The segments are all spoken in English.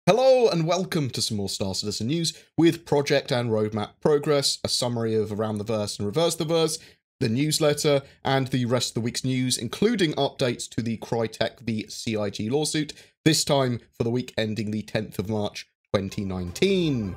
Hello and welcome to some more Star Citizen news with project and roadmap progress, a summary of Around the Verse and Reverse the Verse, the newsletter, and the rest of the week's news, including updates to the Crytek v CIG lawsuit, this time for the week ending the 10th of March 2019.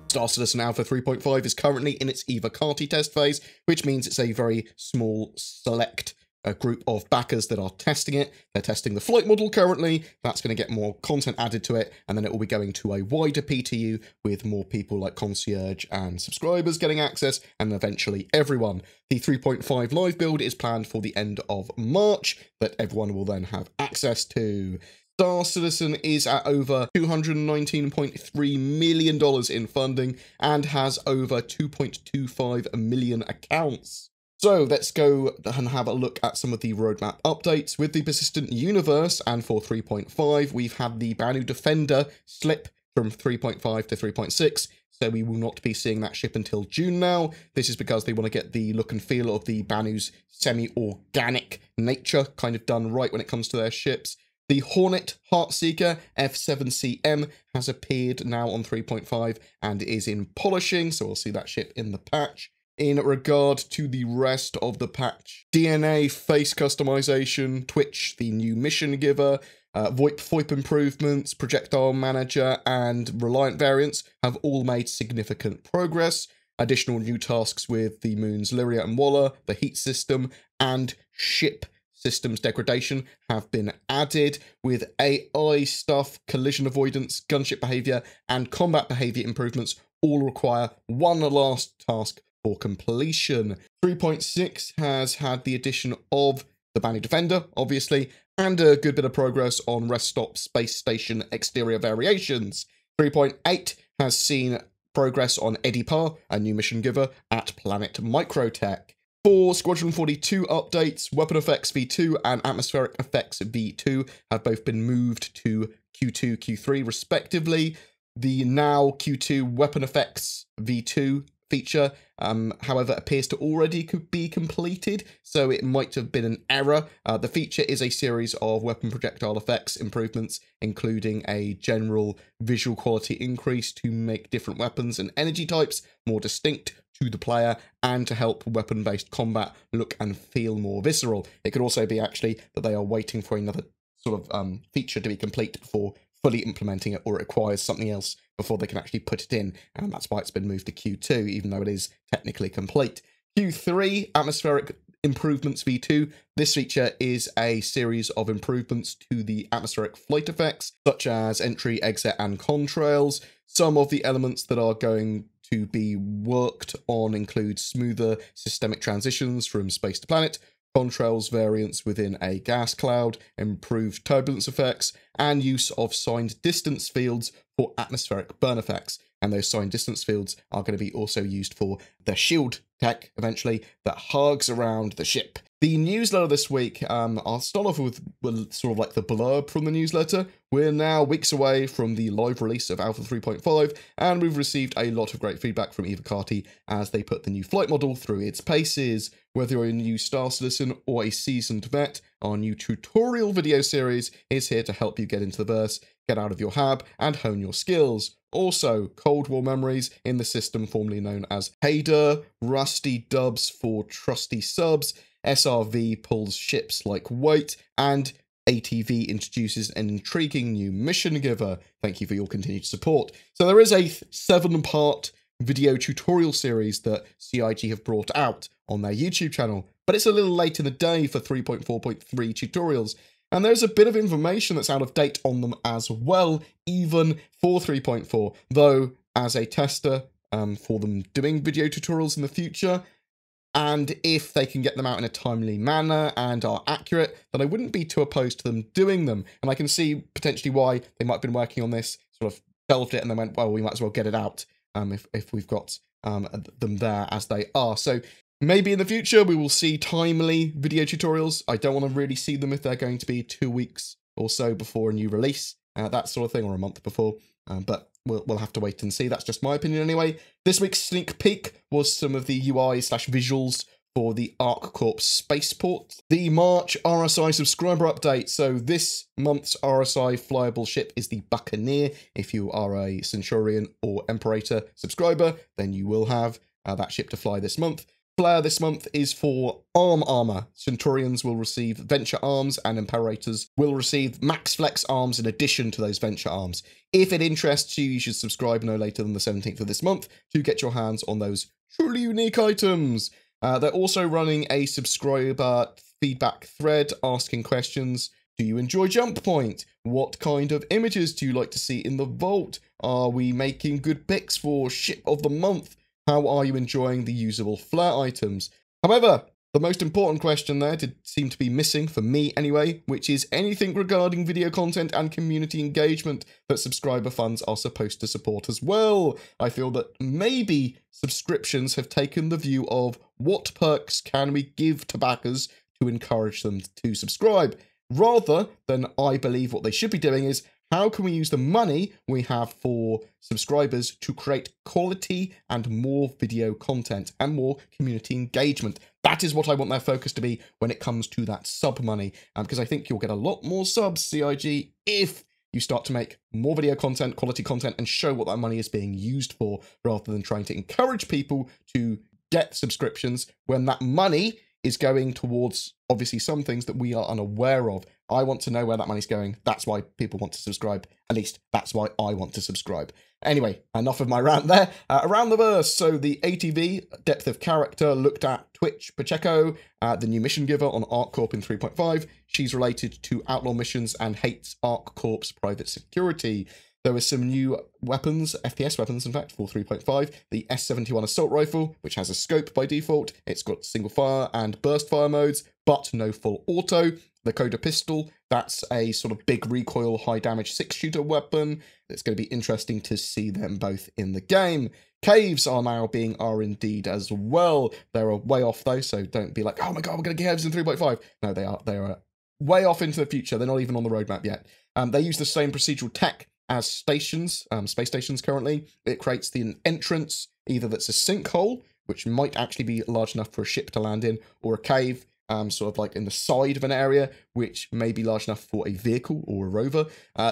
Star Citizen Alpha 3.5 is currently in its EVOCATI test phase, which means it's a very small, select group of backers that are testing it. They're testing the flight model currently. That's going to get more content added to it, and then it will be going to a wider PTU with more people like Concierge and subscribers getting access, and eventually everyone. The 3.5 live build is planned for the end of March, that everyone will then have access to. Star Citizen is at over $219.3 million in funding and has over 2.25 million accounts. So let's go and have a look at some of the roadmap updates. With the Persistent Universe and for 3.5, we've had the Banu Defender slip from 3.5 to 3.6. So we will not be seeing that ship until June now. This is because they want to get the look and feel of the Banu's semi-organic nature kind of done right when it comes to their ships. The Hornet Heartseeker F7CM has appeared now on 3.5 and is in polishing, so we'll see that ship in the patch. In regard to the rest of the patch, DNA face customization, Twitch, the new mission giver, VoIP improvements, projectile manager, and Reliant variants have all made significant progress. Additional new tasks with the moons Lyria and Walla, the heat system, and ship systems degradation have been added, with AI stuff, collision avoidance, gunship behavior, and combat behavior improvements all require one last task for completion. 3.6 has had the addition of the Banu Defender, obviously, and a good bit of progress on Rest Stop Space Station exterior variations. 3.8 has seen progress on Edipar, a new mission giver at Planet Microtech. For Squadron 42 updates, Weapon Effects V2 and Atmospheric Effects V2 have both been moved to Q2, Q3 respectively. The now Q2 Weapon Effects V2 feature, however, appears to already be completed, so it might have been an error. The feature is a series of weapon projectile effects improvements, including a general visual quality increase to make different weapons and energy types more distinct to the player and to help weapon-based combat look and feel more visceral. It could also be actually that they are waiting for another sort of feature to be complete before fully implementing it, or it requires something else before they can actually put it in, and that's why it's been moved to Q2, even though it is technically complete. Q3, Atmospheric Improvements V2. This feature is a series of improvements to the atmospheric flight effects, such as entry, exit, and contrails. Some of the elements that are going to be worked on include smoother systemic transitions from space to planet, contrails variants within a gas cloud, improved turbulence effects, and use of signed distance fields for atmospheric burn effects. And those signed distance fields are going to be also used for the shield tech, eventually, that hugs around the ship. The newsletter this week, I'll start off with sort of like the blurb from the newsletter. We're now weeks away from the live release of Alpha 3.5, and we've received a lot of great feedback from EVOCATI as they put the new flight model through its paces. Whether you're a new Star Citizen or a seasoned vet, our new tutorial video series is here to help you get into the verse, get out of your hab, and hone your skills. Also, Cold War memories in the system formerly known as Hader, Rusty Dubs for Trusty Subs, SRV pulls ships like weight, and ATV introduces an intriguing new mission giver. Thank you for your continued support. So there is a 7-part video tutorial series that CIG have brought out on their YouTube channel, but it's a little late in the day for 3.4.3 tutorials. And there's a bit of information that's out of date on them as well, even for 3.4, though as a tester for them doing video tutorials in the future, and if they can get them out in a timely manner and are accurate, then I wouldn't be too opposed to them doing them. And I can see potentially why they might have been working on this, sort of shelved it, and they went, well, we might as well get it out if we've got them there as they are. So maybe in the future we will see timely video tutorials. I don't want to really see them if they're going to be 2 weeks or so before a new release, that sort of thing, or a month before. But we'll have to wait and see. That's just my opinion anyway. This week's sneak peek was some of the UI/visuals for the ArcCorp spaceport. The March RSI subscriber update. So this month's RSI flyable ship is the Buccaneer. If you are a Centurion or Imperator subscriber, then you will have that ship to fly this month. Flare this month is for armor. Centurions will receive Venture arms and Imperators will receive Max Flex arms in addition to those Venture arms. If it interests you, you should subscribe no later than the 17th of this month to get your hands on those truly unique items. They're also running a subscriber feedback thread asking questions. Do you enjoy Jump Point? What kind of images do you like to see in the vault? Are we making good picks for Ship of the Month? How are you enjoying the usable flare items? However, the most important question there did seem to be missing, for me anyway, which is anything regarding video content and community engagement that subscriber funds are supposed to support as well. I feel that maybe subscriptions have taken the view of what perks can we give to backers to encourage them to subscribe, rather than I believe what they should be doing is how can we use the money we have for subscribers to create quality and more video content and more community engagement? That is what I want their focus to be when it comes to that sub money, because I think you'll get a lot more subs, CIG, if you start to make more video content, quality content, and show what that money is being used for, rather than trying to encourage people to get subscriptions when that money is going towards, obviously, some things that we are unaware of. I want to know where that money's going. That's why people want to subscribe. At least, that's why I want to subscribe. Anyway, enough of my rant there. Around the verse, so the ATV, Depth of Character, looked at Twitch Pacheco, the new mission giver on ArcCorp in 3.5. She's related to Outlaw missions and hates ArcCorp's private security. There were some new weapons, FPS weapons, in fact, for 3.5. The S71 assault rifle, which has a scope by default. It's got single fire and burst fire modes, but no full auto. The Coda pistol, that's a sort of big recoil, high damage 6-shooter weapon. It's going to be interesting to see them both in the game. Caves are now being R&D'd as well. They're way off though, so don't be like, oh my god, we're going to get caves in 3.5. No, they are way off into the future. They're not even on the roadmap yet. They use the same procedural tech as stations, space stations currently. It creates the entrance, either that's a sinkhole, which might actually be large enough for a ship to land in, or a cave, sort of like in the side of an area, which may be large enough for a vehicle or a rover.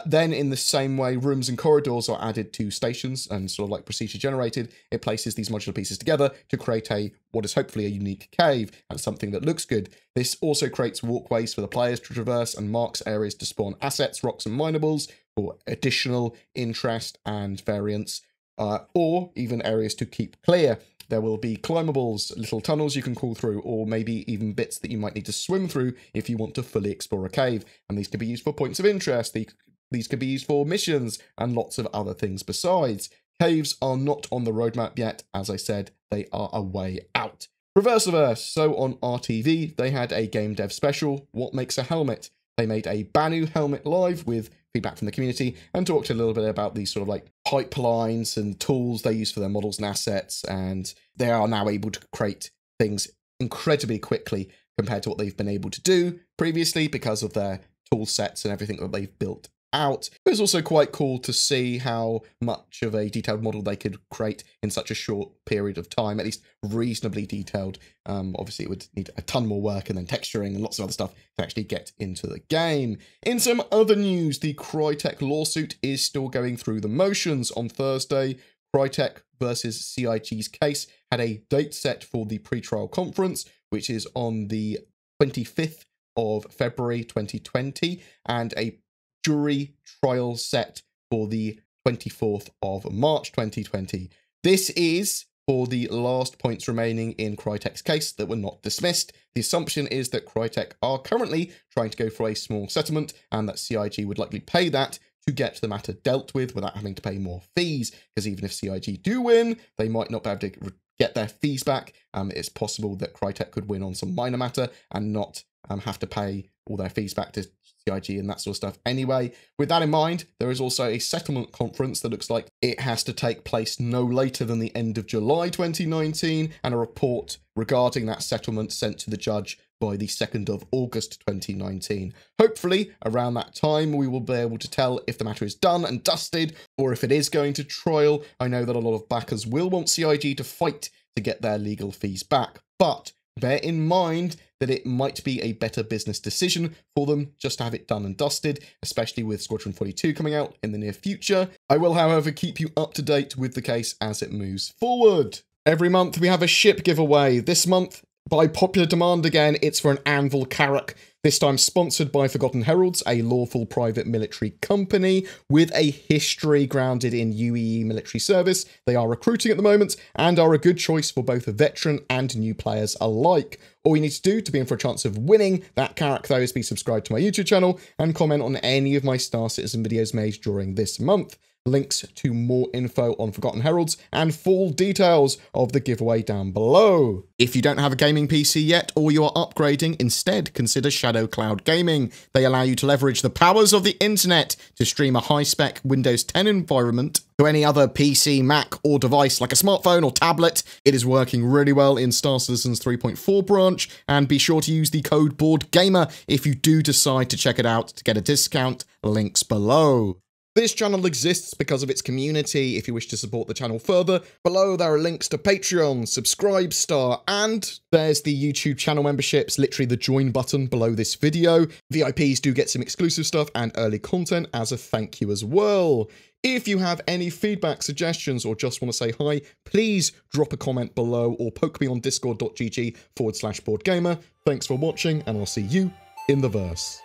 Then in the same way, rooms and corridors are added to stations and sort of like procedure generated. It places these modular pieces together to create what is hopefully a unique cave and something that looks good. This also creates walkways for the players to traverse and marks areas to spawn assets, rocks and minables for additional interest and variance, or even areas to keep clear. There will be climbables, little tunnels you can crawl through, or maybe even bits that you might need to swim through if you want to fully explore a cave. And these could be used for points of interest, these could be used for missions, and lots of other things besides. Caves are not on the roadmap yet. As I said, they are a way out. Reverse-averse. So on RTV, they had a game dev special, What Makes a Helmet? They made a Banu helmet live with feedback from the community and talked a little bit about these sort of like pipelines and tools they use for their models and assets, and they are now able to create things incredibly quickly compared to what they've been able to do previously because of their tool sets and everything that they've built out. It was also quite cool to see how much of a detailed model they could create in such a short period of time, at least reasonably detailed. Obviously, it would need a ton more work and then texturing and lots of other stuff to actually get into the game. In some other news, the Crytek lawsuit is still going through the motions. On Thursday, Crytek versus CIG's case had a date set for the pre-trial conference, which is on the 25th of February 2020, and a jury trial set for the 24th of March 2020. This is for the last points remaining in Crytek's case that were not dismissed. The assumption is that Crytek are currently trying to go for a small settlement and that CIG would likely pay that to get the matter dealt with without having to pay more fees, because even if CIG do win, they might not be able to get their fees back. It's possible that Crytek could win on some minor matter and not have to pay all their fees back to CIG and that sort of stuff anyway. With that in mind, there is also a settlement conference that looks like it has to take place no later than the end of July 2019, and a report regarding that settlement sent to the judge by the 2nd of August 2019. Hopefully, around that time, we will be able to tell if the matter is done and dusted, or if it is going to trial. I know that a lot of backers will want CIG to fight to get their legal fees back, but bear in mind that it might be a better business decision for them just to have it done and dusted, especially with Squadron 42 coming out in the near future. I will, however, keep you up to date with the case as it moves forward. Every month we have a ship giveaway. This month, by popular demand again, it's for an Anvil Carrack, this time sponsored by Forgotten Heralds, a lawful private military company with a history grounded in UEE military service. They are recruiting at the moment and are a good choice for both veteran and new players alike. All you need to do to be in for a chance of winning that Carrack, though, is be subscribed to my YouTube channel and comment on any of my Star Citizen videos made during this month. Links to more info on Forgotten Heralds and full details of the giveaway down below. If you don't have a gaming PC yet or you are upgrading, instead consider Shadow Cloud Gaming. They allow you to leverage the powers of the internet to stream a high-spec Windows 10 environment to any other PC, Mac or device like a smartphone or tablet. It is working really well in Star Citizen's 3.4 branch, and be sure to use the code BoredGamer if you do decide to check it out to get a discount. Links below. This channel exists because of its community. If you wish to support the channel further, below there are links to Patreon, Subscribestar, and there's the YouTube channel memberships, literally the join button below this video. VIPs do get some exclusive stuff and early content as a thank you as well. If you have any feedback, suggestions, or just want to say hi, please drop a comment below or poke me on discord.gg/BoredGamer. Thanks for watching, and I'll see you in the verse.